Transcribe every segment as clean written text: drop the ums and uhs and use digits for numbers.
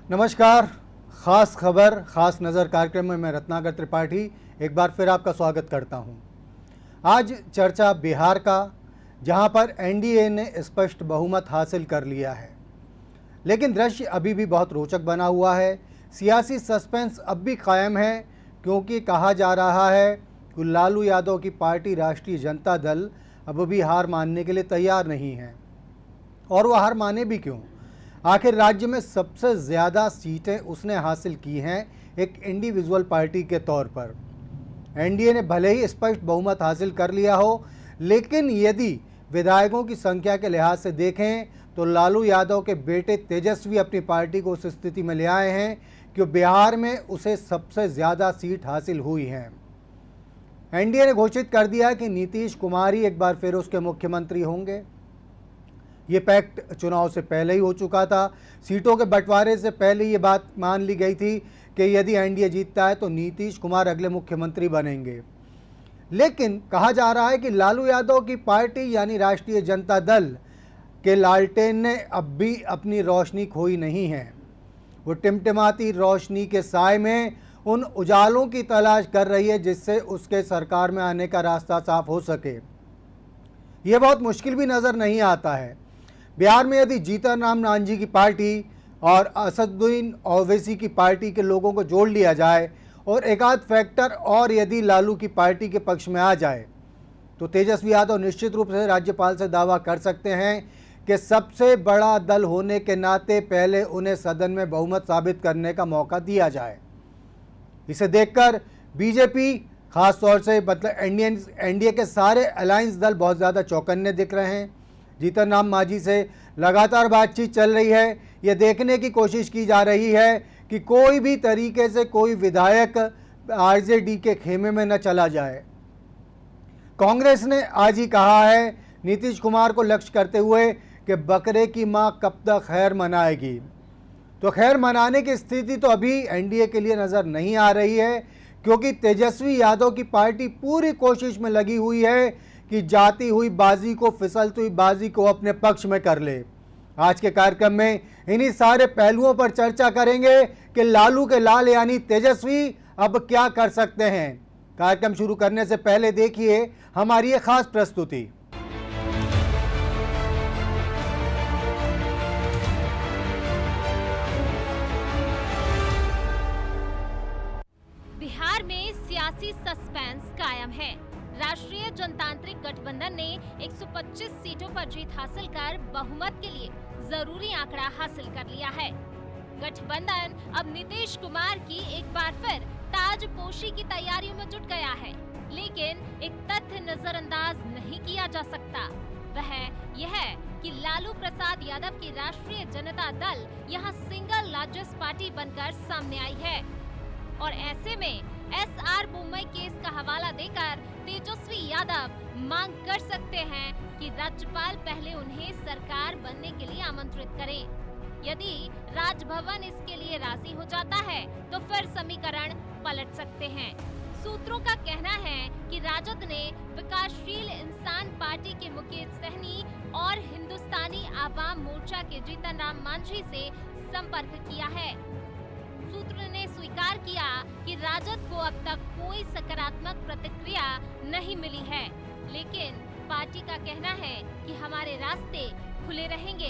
नमस्कार। ख़ास खबर ख़ास नज़र कार्यक्रम में मैं रत्नाकर त्रिपाठी एक बार फिर आपका स्वागत करता हूं। आज चर्चा बिहार का, जहां पर एनडीए ने स्पष्ट बहुमत हासिल कर लिया है, लेकिन दृश्य अभी भी बहुत रोचक बना हुआ है। सियासी सस्पेंस अब भी कायम है, क्योंकि कहा जा रहा है कि लालू यादव की पार्टी राष्ट्रीय जनता दल अब भी हार मानने के लिए तैयार नहीं है। और वह हार माने भी क्यों? आखिर राज्य में सबसे ज़्यादा सीटें उसने हासिल की हैं एक इंडिविजुअल पार्टी के तौर पर। एनडीए ने भले ही स्पष्ट बहुमत हासिल कर लिया हो, लेकिन यदि विधायकों की संख्या के लिहाज से देखें तो लालू यादव के बेटे तेजस्वी अपनी पार्टी को उस स्थिति में ले आए हैं कि बिहार में उसे सबसे ज़्यादा सीट हासिल हुई हैं। एनडीए ने घोषित कर दिया कि नीतीश कुमार ही एक बार फिर उसके मुख्यमंत्री होंगे। ये पैक्ट चुनाव से पहले ही हो चुका था। सीटों के बंटवारे से पहले ये बात मान ली गई थी कि यदि एनडीए जीतता है तो नीतीश कुमार अगले मुख्यमंत्री बनेंगे। लेकिन कहा जा रहा है कि लालू यादव की पार्टी यानी राष्ट्रीय जनता दल के लालटेन ने अब भी अपनी रोशनी खोई नहीं है। वो टिमटिमाती रोशनी के साए में उन उजालों की तलाश कर रही है जिससे उसके सरकार में आने का रास्ता साफ हो सके। यह बहुत मुश्किल भी नज़र नहीं आता है। बिहार में यदि जीतन राम मांझी की पार्टी और असदुद्दीन ओवैसी की पार्टी के लोगों को जोड़ लिया जाए और एक आध फैक्टर और यदि लालू की पार्टी के पक्ष में आ जाए तो तेजस्वी यादव निश्चित रूप से राज्यपाल से दावा कर सकते हैं कि सबसे बड़ा दल होने के नाते पहले उन्हें सदन में बहुमत साबित करने का मौका दिया जाए। इसे देखकर बीजेपी, खास तौर से मतलब एनडीए के सारे अलायंस दल बहुत ज़्यादा चौकन्ने दिख रहे हैं। जीतन राम मांझी से लगातार बातचीत चल रही है। ये देखने की कोशिश की जा रही है कि कोई भी तरीके से कोई विधायक आरजेडी के खेमे में न चला जाए। कांग्रेस ने आज ही कहा है नीतीश कुमार को लक्ष्य करते हुए कि बकरे की मां कब तक खैर मनाएगी। तो खैर मनाने की स्थिति तो अभी एनडीए के लिए नज़र नहीं आ रही है, क्योंकि तेजस्वी यादव की पार्टी पूरी कोशिश में लगी हुई है कि जाती हुई बाजी को, फिसलती हुई बाजी को अपने पक्ष में कर ले। आज के कार्यक्रम में इन्हीं सारे पहलुओं पर चर्चा करेंगे कि लालू के लाल यानी तेजस्वी अब क्या कर सकते हैं। कार्यक्रम शुरू करने से पहले देखिए हमारी ये खास प्रस्तुति। बिहार में सियासी सस्पेंस कायम है। राष्ट्रीय जनतांत्रिक गठबंधन ने 125 सीटों पर जीत हासिल कर बहुमत के लिए जरूरी आंकड़ा हासिल कर लिया है। गठबंधन अब नीतीश कुमार की एक बार फिर ताजपोशी की तैयारियों में जुट गया है, लेकिन एक तथ्य नजरअंदाज नहीं किया जा सकता। वह यह है कि लालू प्रसाद यादव की राष्ट्रीय जनता दल यहां सिंगल लार्जेस्ट पार्टी बनकर सामने आई है। और ऐसे में एसआर बोम्मई केस का हवाला देकर तेजस्वी यादव मांग कर सकते हैं कि राज्यपाल पहले उन्हें सरकार बनने के लिए आमंत्रित करे। यदि राजभवन इसके लिए राजी हो जाता है तो फिर समीकरण पलट सकते हैं। सूत्रों का कहना है कि राजद ने विकासशील इंसान पार्टी के मुकेश सहनी और हिंदुस्तानी आवाम मोर्चा के जीतन राम मांझी से संपर्क किया है। सूत्र ने स्वीकार किया कि राजद को अब तक कोई सकारात्मक प्रतिक्रिया नहीं मिली है, लेकिन पार्टी का कहना है कि हमारे रास्ते खुले रहेंगे।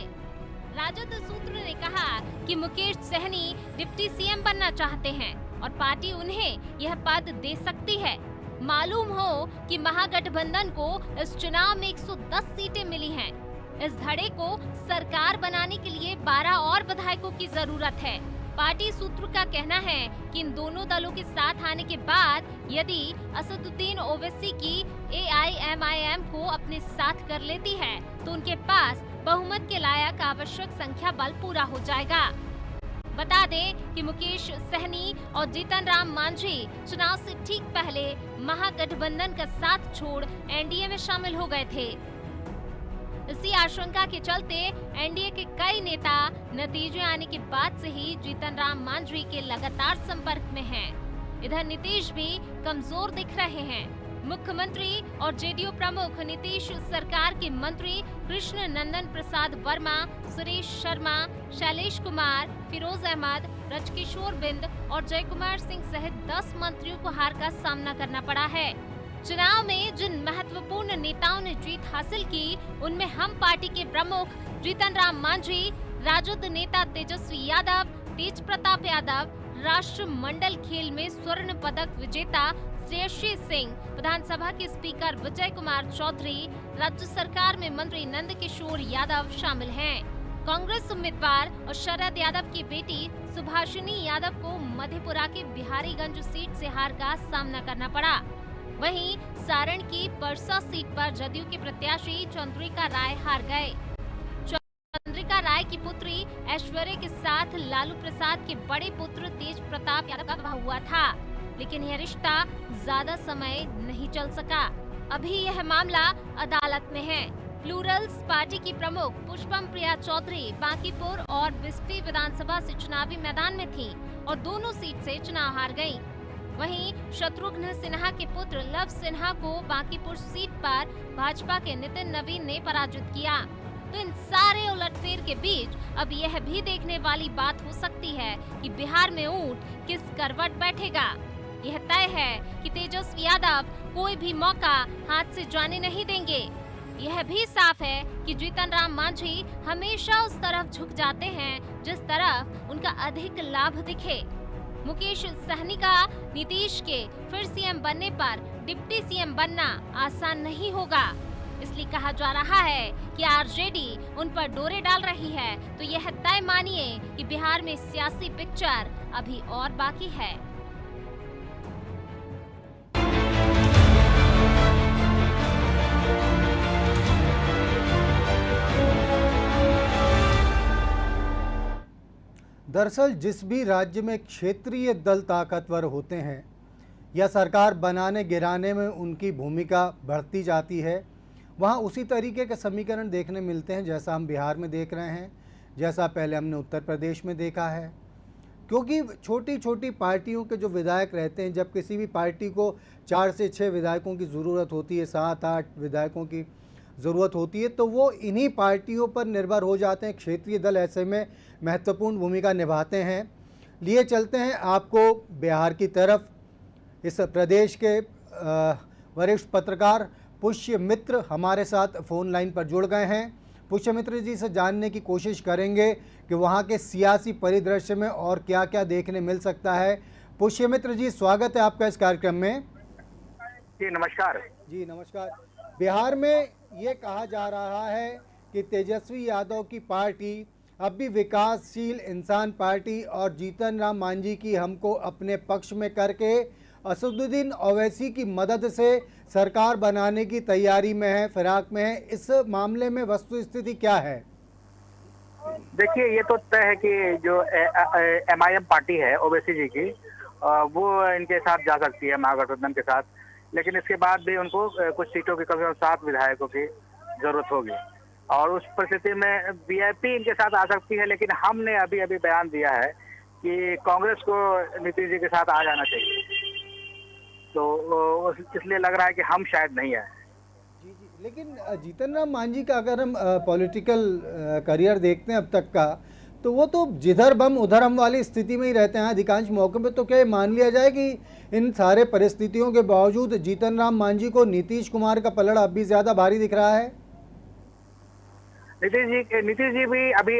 राजद सूत्र ने कहा कि मुकेश सहनी डिप्टी सीएम बनना चाहते हैं और पार्टी उन्हें यह पद दे सकती है। मालूम हो कि महागठबंधन को इस चुनाव में 110 सीटें मिली हैं। इस धड़े को सरकार बनाने के लिए 12 और विधायकों की जरूरत है। पार्टी सूत्र का कहना है कि इन दोनों दलों के साथ आने के बाद यदि असदुद्दीन ओवैसी की एआईएमआईएम को अपने साथ कर लेती है तो उनके पास बहुमत के लायक आवश्यक संख्या बल पूरा हो जाएगा। बता दें कि मुकेश सहनी और जीतन राम मांझी चुनाव से ठीक पहले महागठबंधन का साथ छोड़ एनडीए में शामिल हो गए थे। इसी आशंका के चलते एनडीए के कई नेता नतीजे आने के बाद से ही जीतन राम मांझी के लगातार संपर्क में हैं। इधर नीतीश भी कमजोर दिख रहे हैं। मुख्यमंत्री और जेडीयू प्रमुख नीतीश सरकार के मंत्री कृष्ण नंदन प्रसाद वर्मा, सुरेश शर्मा, शैलेश कुमार, फिरोज अहमद, रजकिशोर बिंद और जय कुमार सिंह सहित 10 मंत्रियों को हार का सामना करना पड़ा है। चुनाव में जिन महत्वपूर्ण नेताओं ने जीत हासिल की, उनमें हम पार्टी के प्रमुख जीतन राम मांझी, राजद नेता तेजस्वी यादव, तेज प्रताप यादव, राष्ट्रमंडल खेल में स्वर्ण पदक विजेता श्रेयसी सिंह, विधानसभा के स्पीकर विजय कुमार चौधरी, राज्य सरकार में मंत्री नंदकिशोर यादव शामिल हैं। कांग्रेस उम्मीदवार और शरद यादव की बेटी सुभाषिनी यादव को मधेपुरा के बिहारीगंज सीट से हार का सामना करना पड़ा। वहीं सारण की परसा सीट पर जदयू के प्रत्याशी चंद्रिका राय हार गए। चंद्रिका राय की पुत्री ऐश्वर्या के साथ लालू प्रसाद के बड़े पुत्र तेज प्रताप यादव का विवाह हुआ था, लेकिन यह रिश्ता ज्यादा समय नहीं चल सका। अभी यह मामला अदालत में है। प्लूरल्स पार्टी की प्रमुख पुष्पम प्रिया चौधरी बांकीपुर और बिस्फी विधानसभा से चुनावी मैदान में थी और दोनों सीट से चुनाव हार गयी। वहीं शत्रुघ्न सिन्हा के पुत्र लव सिन्हा को बांकीपुर सीट पर भाजपा के नितिन नवीन ने पराजित किया। तो इन सारे उलटफेर के बीच अब यह भी देखने वाली बात हो सकती है कि बिहार में ऊंट किस करवट बैठेगा। यह तय है कि तेजस्वी यादव कोई भी मौका हाथ से जाने नहीं देंगे। यह भी साफ है कि जीतन राम मांझी हमेशा उस तरफ झुक जाते हैं जिस तरफ उनका अधिक लाभ दिखे। मुकेश सहनी का नीतीश के फिर सीएम बनने पर डिप्टी सीएम बनना आसान नहीं होगा, इसलिए कहा जा रहा है कि आरजेडी उन पर डोरे डाल रही है। तो यह तय मानिए कि बिहार में सियासी पिक्चर अभी और बाकी है। दरअसल जिस भी राज्य में क्षेत्रीय दल ताकतवर होते हैं या सरकार बनाने गिराने में उनकी भूमिका बढ़ती जाती है, वहाँ उसी तरीके के समीकरण देखने मिलते हैं जैसा हम बिहार में देख रहे हैं, जैसा पहले हमने उत्तर प्रदेश में देखा है। क्योंकि छोटी छोटी पार्टियों के जो विधायक रहते हैं, जब किसी भी पार्टी को 4 से 6 विधायकों की ज़रूरत होती है, 7-8 विधायकों की ज़रूरत होती है, तो वो इन्हीं पार्टियों पर निर्भर हो जाते हैं। क्षेत्रीय दल ऐसे में महत्वपूर्ण भूमिका निभाते हैं। लिए चलते हैं आपको बिहार की तरफ। इस प्रदेश के वरिष्ठ पत्रकार पुष्य मित्र हमारे साथ फ़ोन लाइन पर जुड़ गए हैं। पुष्य मित्र जी से जानने की कोशिश करेंगे कि वहाँ के सियासी परिदृश्य में और क्या क्या देखने मिल सकता है। पुष्य मित्र जी, स्वागत है आपका इस कार्यक्रम में। जी नमस्कार। जी नमस्कार। बिहार में ये कहा जा रहा है कि तेजस्वी यादव की पार्टी अब भी विकासशील इंसान पार्टी और जीतन राम मांझी की हमको अपने पक्ष में करके असदुद्दीन ओवैसी की मदद से सरकार बनाने की तैयारी में है, फिराक में है। इस मामले में वस्तु स्थिति क्या है? देखिए, ये तो तय है कि जो MIM पार्टी है ओवैसी जी की, वो इनके साथ जा सकती है महागठबंधन के साथ, लेकिन इसके बाद भी उनको कुछ सीटों की कम से कम 7 विधायकों की जरूरत होगी और उस परिस्थिति में VIP इनके साथ आ सकती है। लेकिन हमने अभी अभी बयान दिया है कि कांग्रेस को नीतीश जी के साथ आ जाना चाहिए, तो इसलिए लग रहा है कि हम शायद नहीं आए। जी, लेकिन जीतन राम मांझी का अगर हम पॉलिटिकल करियर देखते हैं अब तक का, तो वो तो जिधर बम उधर हम वाली स्थिति में ही रहते हैं अधिकांश मौके पे। तो क्या ये मान लिया जाए कि इन सारे परिस्थितियों के बावजूद जीतन राम मांझी को नीतीश कुमार का पलड़ा अब भी ज्यादा भारी दिख रहा है? नीतीश जी भी अभी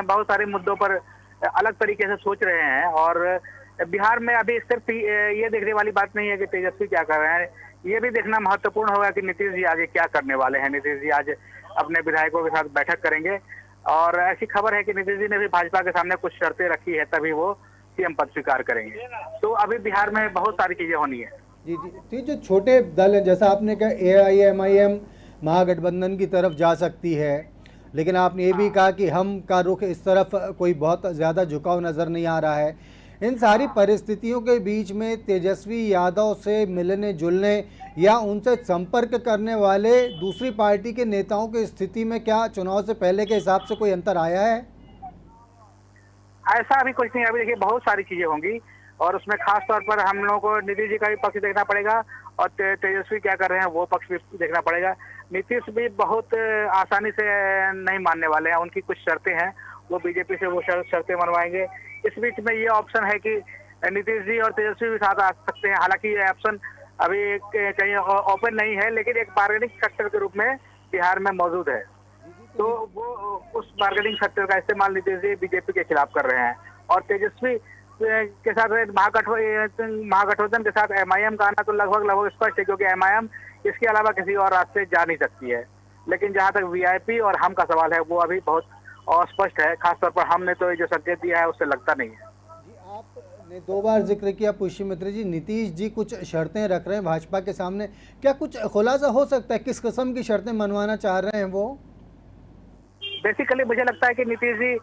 बहुत सारे मुद्दों पर अलग तरीके से सोच रहे हैं और बिहार में अभी सिर्फ ये देखने वाली बात नहीं है कि तेजस्वी क्या कर रहे हैं, ये भी देखना महत्वपूर्ण होगा कि नीतीश जी आगे क्या करने वाले हैं। नीतीश जी आज अपने विधायकों के साथ बैठक करेंगे और ऐसी खबर है कि नीतीश जी ने भी भाजपा के सामने कुछ शर्तें रखी है, तभी वो सीएम पद स्वीकार करेंगे। तो अभी बिहार में बहुत सारी चीजें होनी है। जी जी, तो जो छोटे दल हैं, जैसा आपने कहा AIMIM महागठबंधन की तरफ जा सकती है, लेकिन आपने ये भी कहा कि हम का रुख इस तरफ कोई बहुत ज़्यादा झुकाव नज़र नहीं आ रहा है। इन सारी परिस्थितियों के बीच में तेजस्वी यादव से मिलने जुलने या उनसे संपर्क करने वाले दूसरी पार्टी के नेताओं की स्थिति में क्या चुनाव से पहले के हिसाब से कोई अंतर आया है? ऐसा अभी कुछ नहीं। अभी देखिए बहुत सारी चीजें होंगी। और उसमें खास तौर पर हम लोगों को नीतीश जी का भी पक्ष देखना पड़ेगा और तेजस्वी क्या कर रहे हैं वो पक्ष भी देखना पड़ेगा। नीतीश भी बहुत आसानी से नहीं मानने वाले हैं, उनकी कुछ शर्तें हैं, वो बीजेपी से वो शर्तें मनवाएंगे। इस बीच में ये ऑप्शन है कि नीतीश जी और तेजस्वी भी साथ आ सकते हैं, हालांकि ये ऑप्शन अभी कहीं ओपन नहीं है, लेकिन एक बार्गेनिंग फैक्टर के रूप में बिहार में मौजूद है। तो वो उस बार्गेनिंग फैक्टर का इस्तेमाल नीतीश जी बीजेपी के खिलाफ कर रहे हैं और तेजस्वी के साथ महागठबंधन के साथ एमआईएम का आना तो लगभग स्पष्ट है, क्योंकि एमआईएम इसके अलावा किसी और रास्ते जा नहीं सकती है। लेकिन जहां तक वीआईपी और हम का सवाल है वो अभी बहुत अस्पष्ट है, खासतौर पर हमने तो जो संकेत दिया है उससे लगता नहीं है। जी, आपने 2 बार जिक्र किया पुष्य मित्र जी, नीतीश जी कुछ शर्तें रख रहे हैं भाजपा के सामने, क्या कुछ खुलासा हो सकता है किस किस्म की शर्तें मनवाना चाह रहे हैं वो? बेसिकली मुझे लगता है कि नीतीश जी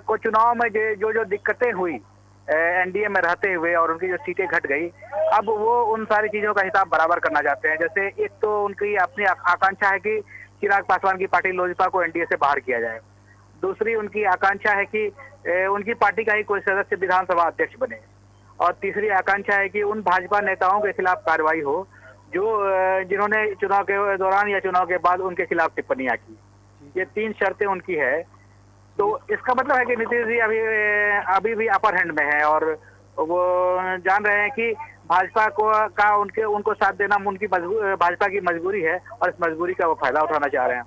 को चुनाव में जो दिक्कतें हुई एनडीए में रहते हुए और उनकी जो सीटें घट गई, अब वो उन सारी चीजों का हिसाब बराबर करना चाहते हैं। जैसे एक तो उनकी अपनी आकांक्षा है कि चिराग पासवान की पार्टी लोजपा को एनडीए से बाहर किया जाए। दूसरी उनकी आकांक्षा है कि उनकी पार्टी का ही कोई सदस्य विधानसभा अध्यक्ष बने। और तीसरी आकांक्षा है कि उन भाजपा नेताओं के खिलाफ कार्रवाई हो जो जिन्होंने चुनाव के दौरान या चुनाव के बाद उनके खिलाफ टिप्पणियां की। ये 3 शर्तें उनकी है। तो इसका मतलब है कि नीतीश जी अभी भी अपर हैंड में है और वो जान रहे हैं कि भाजपा का उनको साथ देना उनकी भाजपा की मजबूरी है और इस मजबूरी का वो फायदा उठाना चाह रहे हैं।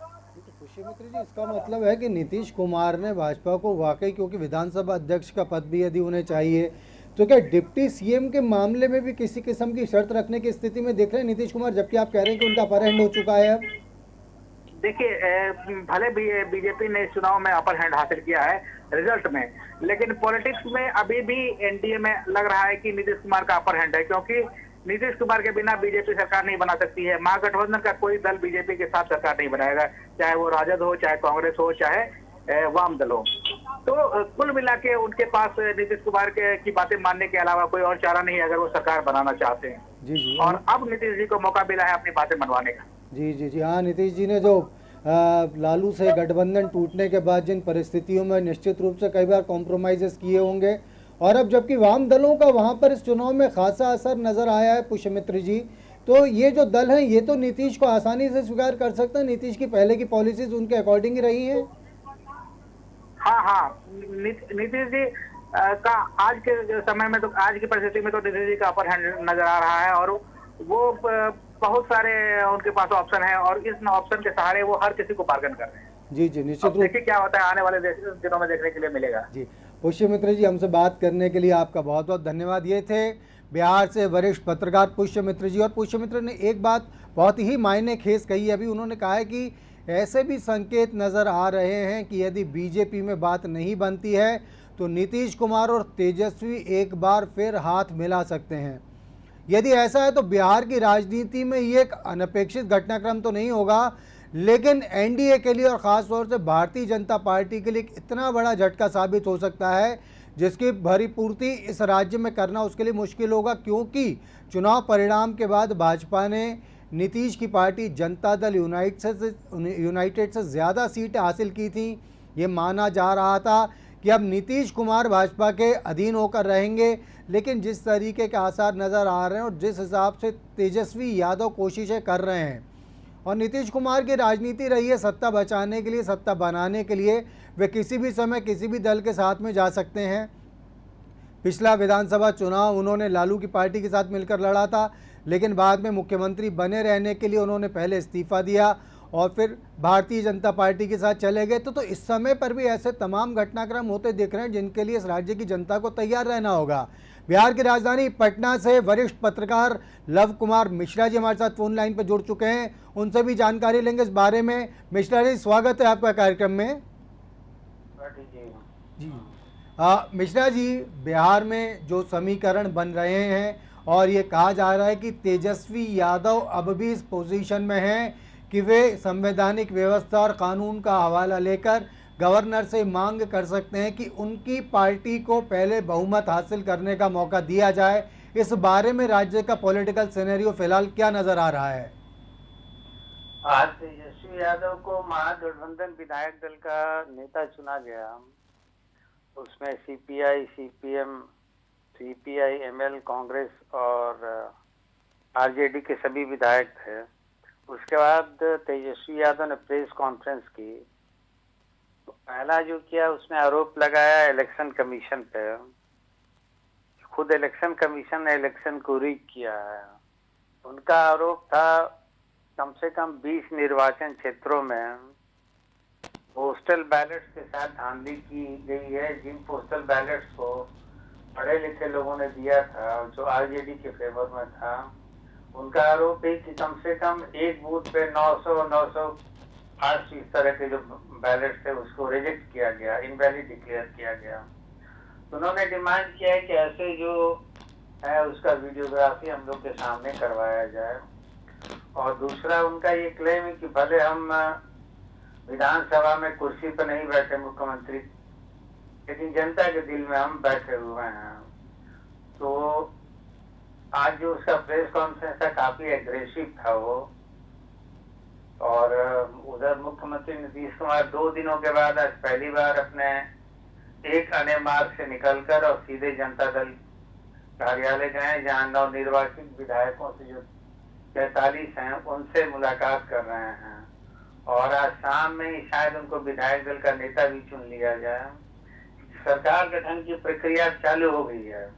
पुष्य मित्र जी, इसका मतलब है कि नीतीश कुमार ने भाजपा को वाकई, क्योंकि विधानसभा अध्यक्ष का पद भी यदि उन्हें चाहिए, तो क्या डिप्टी सीएम के मामले में भी किसी किस्म की शर्त रखने की स्थिति में देख रहे हैं नीतीश कुमार, जबकि आप कह रहे हैं कि उनका अपर हैंड हो चुका है अब? देखिए, भले भी बीजेपी ने इस चुनाव में अपर हैंड हासिल किया है रिजल्ट में, लेकिन पॉलिटिक्स में अभी भी एनडीए में लग रहा है कि नीतीश कुमार का अपर हैंड है, क्योंकि नीतीश कुमार के बिना बीजेपी सरकार नहीं बना सकती है। महागठबंधन का कोई दल बीजेपी के साथ सरकार नहीं बनाएगा, चाहे वो राजद हो, चाहे कांग्रेस हो, चाहे वाम दल हो। तो कुल मिला के उनके पास नीतीश कुमार की बातें मानने के अलावा कोई और चारा नहीं है अगर वो सरकार बनाना चाहते हैं। जी। और अब नीतीश जी को मौका मिला है अपनी बातें मनवाने का। जी, हाँ, नीतीश जी ने जो लालू से गठबंधन टूटने के बाद जिन परिस्थितियों में निश्चित रूप से कई बार कॉम्प्रोमाइज़ किए होंगे, और अब जबकि वाम दलों का वहाँ पर इस चुनाव में खासा असर नज़र आया है पुष्य मित्र जी, तो ये जो दल हैं ये तो नीतीश को आसानी से स्वीकार कर सकते हैं, नीतीश की पहले की पॉलिसीज उनके अकॉर्डिंग ही रही हैं। हाँ, नीतीश जी का आज के समय में, तो आज की परिस्थिति में तो नीतीश जी का अपर हैंड नजर आ रहा है और वो बहुत सारे उनके पास ऑप्शन है और इस ऑप्शन के सहारे वो हर किसी को बार्गन कर रहे हैं। जी, निश्चित रूप। देखिए क्या होता है, आने वाले दिनों में देखने के लिए मिलेगा। जी, पुष्य मित्र जी, हमसे बात करने के लिए आपका बहुत बहुत धन्यवाद। ये थे बिहार से वरिष्ठ पत्रकार पुष्य मित्र जी। और पुष्य मित्र ने एक बात बहुत ही मायने खेस कही अभी, उन्होंने कहा है कि ऐसे भी संकेत नज़र आ रहे हैं कि यदि बीजेपी में बात नहीं बनती है तो नीतीश कुमार और तेजस्वी एक बार फिर हाथ मिला सकते हैं। यदि ऐसा है तो बिहार की राजनीति में ये एक अनपेक्षित घटनाक्रम तो नहीं होगा, लेकिन एनडीए के लिए और ख़ास तौर से भारतीय जनता पार्टी के लिए इतना बड़ा झटका साबित हो सकता है जिसकी भरी पूर्ति इस राज्य में करना उसके लिए मुश्किल होगा, क्योंकि चुनाव परिणाम के बाद भाजपा ने नीतीश की पार्टी जनता दल यूनाइटेड से ज़्यादा सीटें हासिल की थी। ये माना जा रहा था कि अब नीतीश कुमार भाजपा के अधीन होकर रहेंगे, लेकिन जिस तरीके के आसार नज़र आ रहे हैं और जिस हिसाब से तेजस्वी यादव कोशिशें कर रहे हैं और नीतीश कुमार की राजनीति रही है सत्ता बचाने के लिए, सत्ता बनाने के लिए, वे किसी भी समय किसी भी दल के साथ में जा सकते हैं। पिछला विधानसभा चुनाव उन्होंने लालू की पार्टी के साथ मिलकर लड़ा था, लेकिन बाद में मुख्यमंत्री बने रहने के लिए उन्होंने पहले इस्तीफा दिया और फिर भारतीय जनता पार्टी के साथ चले गए। तो इस समय पर भी ऐसे तमाम घटनाक्रम होते दिख रहे हैं जिनके लिए इस राज्य की जनता को तैयार रहना होगा। बिहार की राजधानी पटना से वरिष्ठ पत्रकार लव कुमार मिश्रा जी हमारे साथ फोन लाइन पर जुड़ चुके हैं, उनसे भी जानकारी लेंगे इस बारे में। मिश्रा जी, स्वागत है आपका कार्यक्रम में। जी, मिश्रा जी, बिहार में जो समीकरण बन रहे हैं और ये कहा जा रहा है कि तेजस्वी यादव अब भी इस पोजीशन में हैं कि वे संवैधानिक व्यवस्था और कानून का हवाला लेकर गवर्नर से मांग कर सकते हैं कि उनकी पार्टी को पहले बहुमत हासिल करने का मौका दिया जाए। इस बारे में राज्य का पॉलिटिकल सिनेरियो फिलहाल क्या नजर आ रहा है? आज तेजस्वी यादव को महागठबंधन विधायक दल का नेता चुना गया। उसमें CPI, CPM CPI, ML, Congress और आरजेडी के सभी विधायक थे। उसके बाद तेजस्वी यादव ने प्रेस कॉन्फ्रेंस की। तो पहला जो किया, उसने आरोप लगाया इलेक्शन कमीशन पे। खुद इलेक्शन कमीशन ने इलेक्शन को रीग किया है। उनका आरोप था कम से कम 20 निर्वाचन क्षेत्रों में पोस्टल बैलेट्स के साथ धांधली की गई है। जिन पोस्टल बैलेट्स को पढ़े लिखे लोगों ने दिया था, जो आरजेडी के फेवर में था, उनका आरोप है कि कम से कम एक बूथ पे 908 इस तरह के जो बैलेट्स थे उसको रिजेक्ट किया गया, इनवैलिड डिक्लेयर किया गया। तो उन्होंने डिमांड किया है कि ऐसे जो है उसका वीडियोग्राफी हम लोग के सामने करवाया जाए। और दूसरा उनका ये क्लेम है कि भले हम विधानसभा में कुर्सी पर नहीं बैठे मुख्यमंत्री, लेकिन जनता के दिल में हम बैठे हुए हैं। तो आज जो उसका प्रेस कॉन्फ्रेंस था काफी एग्रेसिव था वो। और उधर मुख्यमंत्री नीतीश कुमार 2 दिनों के बाद आज पहली बार अपने एक अन्य मार्ग से निकलकर और सीधे जनता दल कार्यालय गए, जहां नवनिर्वाचित विधायकों से जो 43 हैं उनसे मुलाकात कर रहे हैं। और आज शाम में ही शायद उनको विधायक दल का नेता भी चुन लिया जाए। सरकार गठन की प्रक्रिया चालू हो गई है।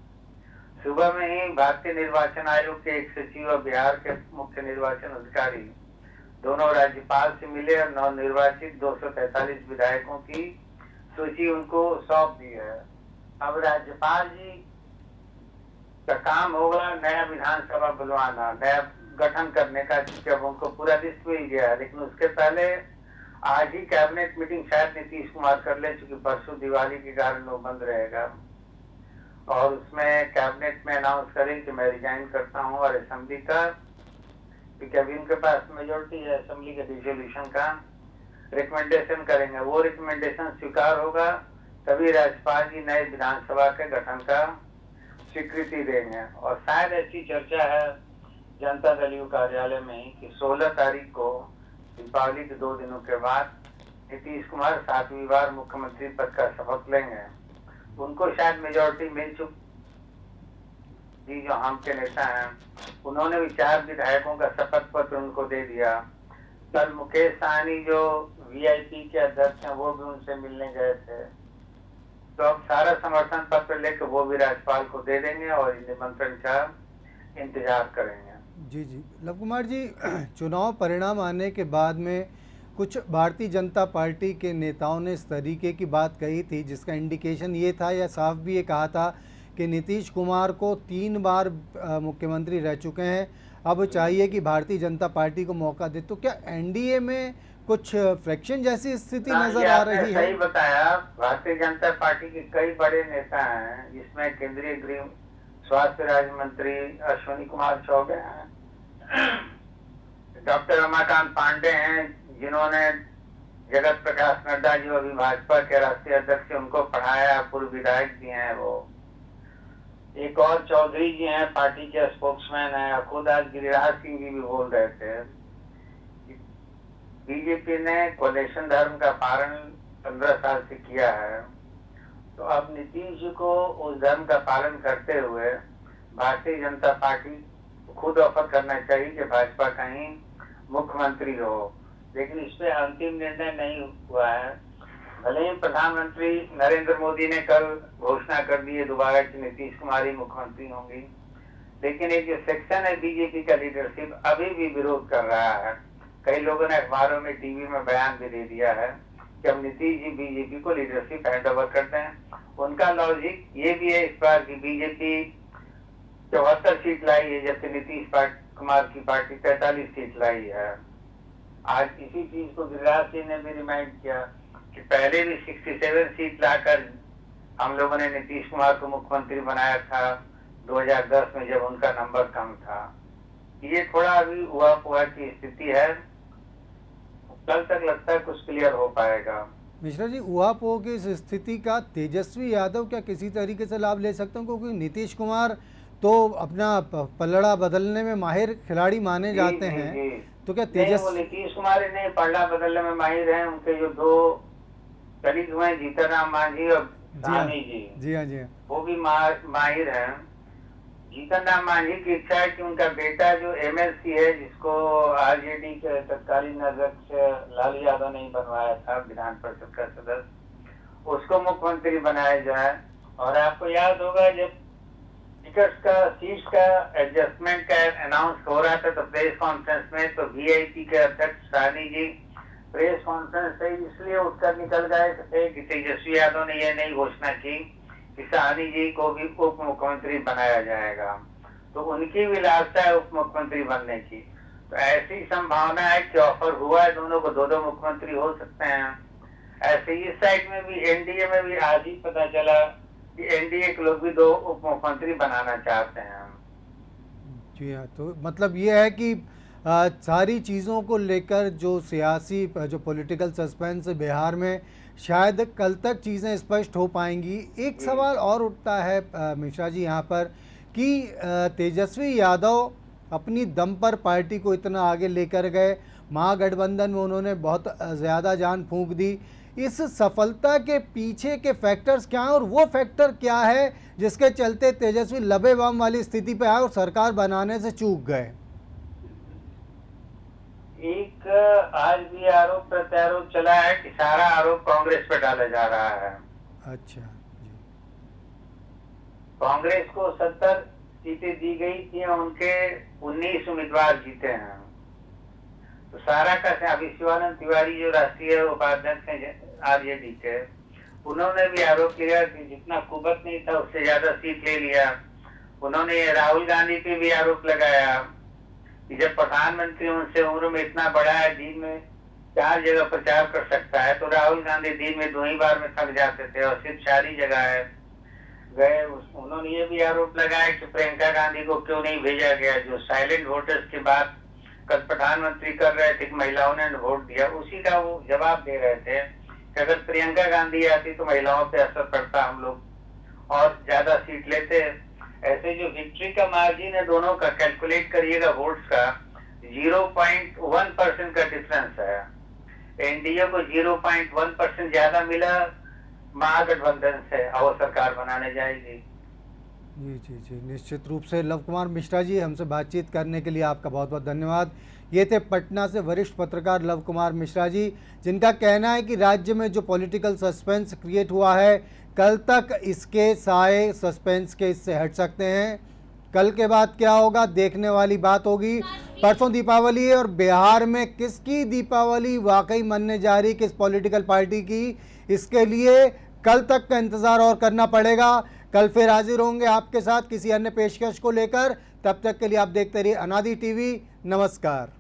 सुबह में ही भारतीय निर्वाचन आयोग के एक सचिव और बिहार के मुख्य निर्वाचन अधिकारी दोनों राज्यपाल से मिले और नवनिर्वाचित 243 विधायकों की सूची उनको सौंप दी है। अब राज्यपाल जी का काम होगा नया विधानसभा बुलवाना, नया गठन करने का, क्योंकि अब उनको पूरा लिस्ट मिल गया है। लेकिन उसके पहले आज ही कैबिनेट मीटिंग शायद नीतीश कुमार कर ले, क्योंकि परसों दिवाली के कारण वो बंद रहेगा। और उसमें कैबिनेट में अनाउंस करें कि मैं रिजाइन करता हूं और असेंबली का, क्योंकि अभी उनके पास मेजोरिटी है, असेंबली के डिसोल्यूशन का रिकमेंडेशन करेंगे। वो रिकमेंडेशन स्वीकार होगा तभी राज्यपाल जी नए विधानसभा के गठन का स्वीकृति देंगे। और शायद ऐसी चर्चा है जनता दल यू कार्यालय में कि 16 तारीख को दीपावली के 2 दिनों के बाद नीतीश कुमार 7वीं बार मुख्यमंत्री पद का शपथ लेंगे। उनको शायद मेजोरिटी मिल चुकी। जो हम के नेता हैं उन्होंने भी 4 विधायकों का शपथ पत्र उनको दे दिया। कल मुकेश सहनी जो वीआईपी के अध्यक्ष हैं वो भी उनसे मिलने गए थे। तो अब सारा समर्थन पत्र लेकर वो भी राज्यपाल को दे देंगे और निमंत्रण का इंतजार करेंगे। जी जी, लव कुमार जी, चुनाव परिणाम आने के बाद में कुछ भारतीय जनता पार्टी के नेताओं ने इस तरीके की बात कही थी, जिसका इंडिकेशन ये था या साफ भी ये कहा था कि नीतीश कुमार को 3 बार मुख्यमंत्री रह चुके हैं, अब चाहिए कि भारतीय जनता पार्टी को मौका दे। तो क्या एनडीए में कुछ फ्रैक्शन जैसी स्थिति नजर आ रही है? सही बताया। भारतीय जनता पार्टी के कई बड़े नेता हैं, जिसमें केंद्रीय गृह स्वास्थ्य राज्य मंत्री अश्विनी कुमार चौबे हैं, डॉक्टर रमाकांत पांडे हैं, जिन्होंने जगत प्रकाश नड्डा जी अभी भाजपा के राष्ट्रीय अध्यक्ष, उनको पढ़ाया, पूर्व विधायक भी हैं वो। एक और चौधरी जी हैं, पार्टी के स्पोक्समैन हैं। खुद आज गिरिराज सिंह जी भी बोल रहे थे। बीजेपी ने कोलेशन धर्म का पालन 15 साल से किया है, तो अब नीतीश जी को उस धर्म का पालन करते हुए भारतीय जनता पार्टी खुद ऑफर करना चाहिए कि भाजपा का ही मुख्यमंत्री हो। लेकिन इस पे अंतिम निर्णय नहीं हुआ है। भले ही प्रधानमंत्री नरेंद्र मोदी ने कल घोषणा कर दी है दोबारा कि नीतीश कुमार ही मुख्यमंत्री होंगी, लेकिन एक जो सेक्शन है बीजेपी का लीडरशिप अभी भी विरोध कर रहा है। कई लोगों ने अखबारों में, टीवी में बयान भी दे दिया है कि हम नीतीश जी बीजेपी को लीडरशिप हैंड ओवर करते हैं। उनका लॉजिक ये भी है इस बार की बीजेपी 74 सीट लाई है, जबकि नीतीश कुमार की पार्टी 43 सीट लाई है। आज इसी चीज को गिरिराज सिंह ने भी रिमाइंड किया कि पहले भी 67 सीट लाकर हम लोगों ने नीतीश कुमार को मुख्यमंत्री बनाया था 2010 में, जब उनका नंबर कम था। ये थोड़ा अभी हुआ पुआ की स्थिति है। कल तक लगता है कुछ क्लियर हो पाएगा। मिश्रा जी, उहापोह की इस स्थिति का तेजस्वी यादव क्या किसी तरीके से लाभ ले सकते हैं? क्योंकि नीतीश कुमार तो अपना पलड़ा बदलने में माहिर खिलाड़ी माने जाते हैं, तो क्या तेजस्वी? नीतीश कुमार ने पलड़ा बदलने में माहिर हैं। उनके जो 2 कलीग हुए जीतन राम मांझी और साहनी जी, जी हाँ, जी हाँ। वो भी माहिर हैं। जीतन राम मांझी की इच्छा है कि उनका बेटा जो एमएलसी है, जिसको आरजेडी के तत्कालीन अध्यक्ष लालू यादव ने बनवाया था विधान परिषद का सदस्य, उसको मुख्यमंत्री बनाया जाए। और आपको याद होगा जब टिकट का सीट का एडजस्टमेंट का अनाउंस हो रहा था तो प्रेस कॉन्फ्रेंस में, तो वीआईपी के अध्यक्ष साहनी जी प्रेस कॉन्फ्रेंस से इसलिए उठकर निकल गए थे कि तेजस्वी यादव ने यह नहीं घोषणा की कि साहनी जी को भी उप मुख्यमंत्री बनाया जाएगा, तो उनकी भी लालसा है उप मुख्यमंत्री बनने की। तो ऐसी संभावना है कि ऑफर हुआ है, दोनों को दो मुख्यमंत्री हो सकते हैं। ऐसे इस साइड में भी एनडीए में भी आज ही पता चला कि एनडीए के लोग भी 2 उप मुख्यमंत्री बनाना चाहते हैं। जी हाँ, तो मतलब ये है कि सारी चीज़ों को लेकर जो सियासी जो पॉलिटिकल सस्पेंस बिहार में शायद कल तक चीज़ें स्पष्ट हो पाएंगी। एक सवाल और उठता है मिश्रा जी यहाँ पर कि तेजस्वी यादव अपनी दम पर पार्टी को इतना आगे लेकर गए, महागठबंधन में उन्होंने बहुत ज़्यादा जान फूंक दी। इस सफलता के पीछे के फैक्टर्स क्या हैं और वो फैक्टर क्या है जिसके चलते तेजस्वी लबे बम वाली स्थिति पे आए और सरकार बनाने से चूक गए? एक आज भी आरोप प्रत्यारोप चला है कि सारा आरोप कांग्रेस पर डाला जा रहा है। अच्छा जी। कांग्रेस को 70 सीटें दी गई थी, उनके 19 उम्मीदवार जीते हैं। तो सारा का अभी शिवानंद तिवारी जो राष्ट्रीय उपाध्यक्ष हैं आरजेडी के, उन्होंने भी आरोप किया कि जितना कुबत नहीं था उससे ज्यादा सीट ले लिया। उन्होंने राहुल गांधी पे भी आरोप लगाया कि जब प्रधानमंत्री उनसे उम्र में इतना बड़ा है, दिन में 4 जगह प्रचार कर सकता है, तो राहुल गांधी दिन में 2 ही बार में थक जाते थे और सिर्फ 4 ही जगह है गए। उन्होंने ये भी आरोप लगाया कि प्रियंका गांधी को क्यों नहीं भेजा गया, जो साइलेंट वोटर्स की बात कल प्रधानमंत्री कर रहे थे कि महिलाओं ने वोट दिया, उसी का वो जवाब दे रहे थे कि अगर प्रियंका गांधी आती तो महिलाओं पे असर पड़ता, हम लोग और ज्यादा सीट लेते। ऐसे जो विक्ट्री का मार्जिन है दोनों का कैलकुलेट करिएगा वोट्स का, 0.1% का डिफरेंस है। एनडीए को 0.1% ज्यादा मिला महागठबंधन से, और सरकार बनाने जाएगी। जी जी जी, निश्चित रूप से। लव कुमार मिश्रा जी, हमसे बातचीत करने के लिए आपका बहुत बहुत धन्यवाद। ये थे पटना से वरिष्ठ पत्रकार लव कुमार मिश्रा जी, जिनका कहना है कि राज्य में जो पॉलिटिकल सस्पेंस क्रिएट हुआ है, कल तक इसके साए सस्पेंस के इससे हट सकते हैं। कल के बाद क्या होगा देखने वाली बात होगी। परसों दीपावली है और बिहार में किसकी दीपावली वाकई मनने जा रही, किस पॉलिटिकल पार्टी की, इसके लिए कल तक का इंतज़ार और करना पड़ेगा। कल फिर हाजिर होंगे आपके साथ किसी अन्य पेशकश को लेकर। तब तक के लिए आप देखते रहिए अनादि टीवी। नमस्कार।